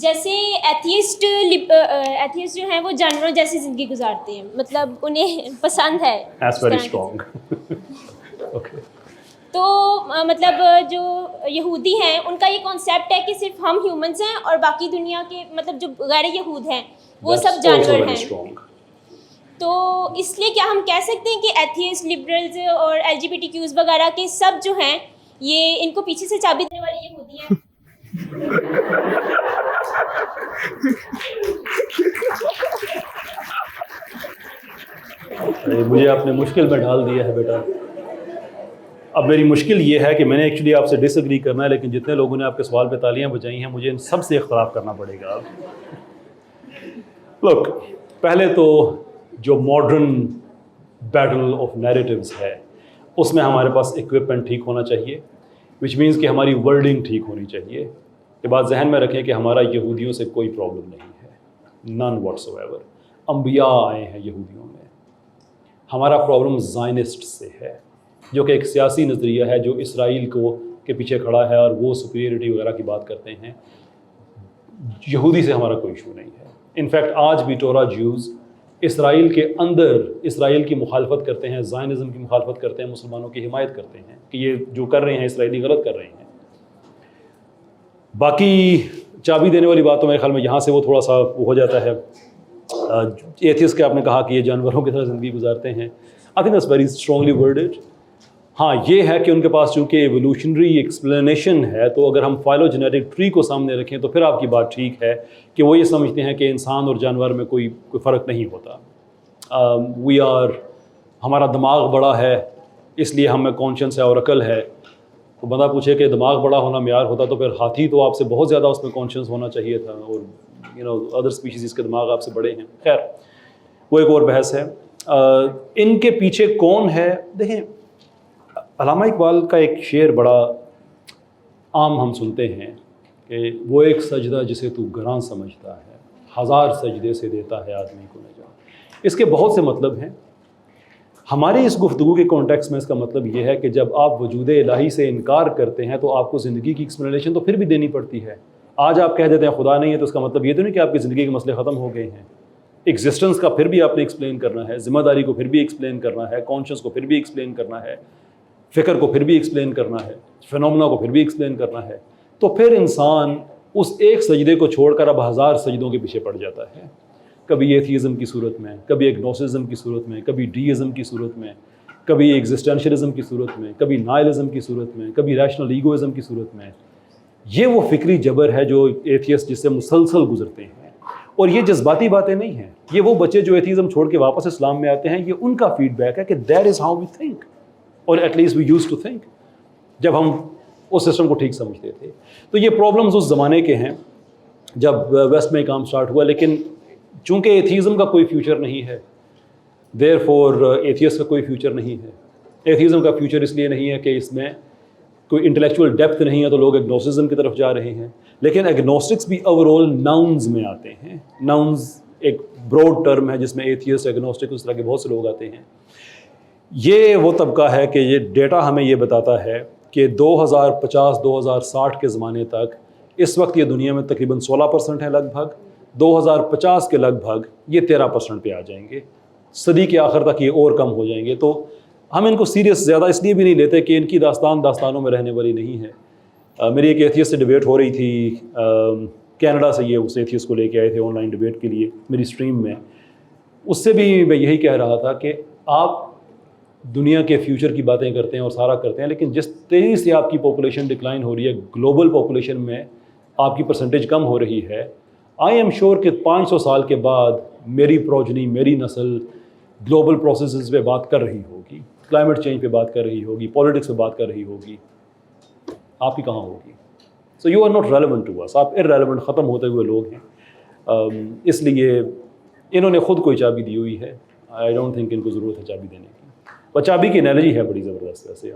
جیسے ایتھیسٹ جو ہیں وہ جانوروں جیسی زندگی گزارتے ہیں, مطلب انہیں پسند ہے. That's very strong. Okay. تو مطلب جو یہودی ہیں ان کا یہ کانسیپٹ ہے کہ صرف ہم ہیومنس ہیں اور باقی دنیا کے مطلب جو غیر یہود ہیں وہ سب جانور ہیں. تو اس لیے کیا ہم کہہ سکتے ہیں کہ ایتھیسٹ, لبرلز اور LGBTQs وغیرہ کے سب جو ہیں یہ ان کو پیچھے سے چابی دینے والے یہودی ہیں؟ مجھے آپ نے مشکل میں ڈال دیا ہے بیٹا. اب میری مشکل یہ ہے کہ میں نے ایکچولی آپ سے ڈس ایگری کرنا ہے, لیکن جتنے لوگوں نے آپ کے سوال پہ تالیاں بجائی ہیں مجھے ان سب سے اختلاف کرنا پڑے گا. لوک, پہلے تو جو ماڈرن بیٹل آف نیریٹیوز ہے اس میں ہمارے پاس ایکوپمنٹ ٹھیک ہونا چاہیے, وچ مینس کہ ہماری ورڈنگ ٹھیک ہونی چاہیے. یہ بات ذہن میں رکھیں کہ ہمارا یہودیوں سے کوئی پرابلم نہیں ہے, نن واٹس ایور. انبیاء آئے ہیں یہودیوں میں. ہمارا پرابلم زائنسٹ سے ہے, جو کہ ایک سیاسی نظریہ ہے جو اسرائیل کو کے پیچھے کھڑا ہے اور وہ سپیریئرٹی وغیرہ کی بات کرتے ہیں. یہودی سے ہمارا کوئی ایشو نہیں ہے. انفیکٹ آج بھی ٹورا جیوز اسرائیل کے اندر اسرائیل کی مخالفت کرتے ہیں, زائنزم کی مخالفت کرتے ہیں, مسلمانوں کی حمایت کرتے ہیں کہ یہ جو کر رہے ہیں اسرائیلی غلط کر رہے ہیں. باقی چابی دینے والی بات تو میرے خیال میں یہاں سے وہ تھوڑا سا ہو جاتا ہے. ایتھیسٹ کے آپ نے کہا کہ یہ جانوروں کی طرح زندگی گزارتے ہیں. I think that's very strongly worded. ہاں یہ ہے کہ ان کے پاس چونکہ ایوولوشنری ایکسپلینیشن ہے, تو اگر ہم فائلوجینیٹک ٹری کو سامنے رکھیں تو پھر آپ کی بات ٹھیک ہے کہ وہ یہ سمجھتے ہیں کہ انسان اور جانور میں کوئی فرق نہیں ہوتا. ہمارا دماغ بڑا ہے اس لیے ہمیں کانشنس ہے اور عقل ہے. تو بندہ پوچھے کہ دماغ بڑا ہونا معیار ہوتا تو پھر ہاتھی تو آپ سے بہت زیادہ اس میں کانشنس ہونا چاہیے تھا, اور ادر اسپیشیز کے دماغ آپ سے بڑے ہیں. خیر وہ ایک اور بحث ہے. ان کے پیچھے کون ہے؟ دیکھیں, علامہ اقبال کا ایک شعر بڑا عام ہم سنتے ہیں کہ وہ ایک سجدہ جسے تو گراں سمجھتا ہے, ہزار سجدے سے دیتا ہے آدمی کو نجات. اس کے بہت سے مطلب ہیں. ہماری اس گفتگو کے کانٹیکس میں اس کا مطلب یہ ہے کہ جب آپ وجود الہی سے انکار کرتے ہیں تو آپ کو زندگی کی ایکسپلینیشن تو پھر بھی دینی پڑتی ہے. آج آپ کہہ دیتے ہیں خدا نہیں ہے تو اس کا مطلب یہ تو نہیں کہ آپ کی زندگی کے مسئلے ختم ہو گئے ہیں. ایگزسٹنس کا پھر بھی آپ نے ایکسپلین کرنا ہے, ذمہ داری کو پھر بھی ایکسپلین کرنا ہے, کانشیس کو پھر بھی ایکسپلین کرنا ہے, فکر کو پھر بھی ایکسپلین کرنا ہے, فینومنا کو پھر بھی ایکسپلین کرنا ہے. تو پھر انسان اس ایک سجدے کو چھوڑ کر اب ہزار سجدوں کے پیچھے پڑ جاتا ہے. کبھی ایتھیزم کی صورت میں, کبھی ایگنوسزم کی صورت میں, کبھی ڈیزم کی صورت میں, کبھی ایگزسٹینشلزم کی صورت میں, کبھی نائلزم کی صورت میں, کبھی ریشنل ایگوازم کی صورت میں. یہ وہ فکری جبر ہے جو ایتھیسٹ جس سے مسلسل گزرتے ہیں. اور یہ جذباتی باتیں نہیں ہیں. یہ وہ بچے جو ایتھیزم چھوڑ کے واپس اسلام میں آتے ہیں, یہ ان کا فیڈ بیک ہے کہ that is how we think, اور at least we use to think, جب ہم اس سسٹم کو ٹھیک سمجھتے تھے. تو یہ پرابلمز اس زمانے کے ہیں جب ویسٹ میں کام سٹارٹ ہوا. لیکن چونکہ ایتھیزم کا کوئی فیوچر نہیں ہے, دیر فور ایتھیسٹ کا کوئی فیوچر نہیں ہے. ایتھیزم کا فیوچر اس لیے نہیں ہے کہ اس میں کوئی انٹلیکچوئل ڈیپتھ نہیں ہے تو لوگ ایگنوسزم کی طرف جا رہے ہیں. لیکن ایگنوسٹکس بھی اوور آل ناؤنز میں آتے ہیں. ناؤنز ایک براڈ ٹرم ہے جس میں ایتھیسٹ, ایگنوسٹک, اس طرح کے بہت سے لوگ آتے ہیں. یہ وہ طبقہ ہے کہ یہ ڈیٹا ہمیں یہ بتاتا ہے کہ 2050-2060 کے زمانے تک, اس وقت یہ دنیا میں تقریباً 16% ہے لگ بھگ, 2050 کے لگ بھگ یہ 13% پہ آ جائیں گے. صدی کے آخر تک یہ اور کم ہو جائیں گے. تو ہم ان کو سیریس زیادہ اس لیے بھی نہیں لیتے کہ ان کی داستانوں میں رہنے والی نہیں ہے. میری ایک ایتھیسٹ سے ڈیبیٹ ہو رہی تھی کینیڈا سے, یہ اس ایتھیسٹ کو لے کے آئے تھے آن لائن ڈیبیٹ کے لیے میری اسٹریم میں. اس سے بھی میں یہی کہہ رہا تھا کہ آپ دنیا کے فیوچر کی باتیں کرتے ہیں اور سارا کرتے ہیں, لیکن جس تیزی سے آپ کی پاپولیشن ڈکلائن ہو رہی ہے, گلوبل پاپولیشن میں آپ کی پرسنٹیج کم ہو رہی ہے, آئی ایم شیور کہ 500 سال کے بعد میری پروجنی, میری نسل گلوبل پروسیسز پہ بات کر رہی ہوگی, کلائمیٹ چینج پہ بات کر رہی ہوگی, پالیٹکس پہ بات کر رہی ہوگی. آپ کی کہاں ہوگی؟ So you are not relevant to اس. آپ ارریلیونٹ, ختم ہوتے ہوئے لوگ ہیں. اس لیے انہوں نے خود کوئی چابی دی ہوئی ہے. آئی ڈونٹ تھنک ان کو ضرورت ہے چابی دینے کی. اور چابی کی انالوجی ہے بڑی زبردست. ایسے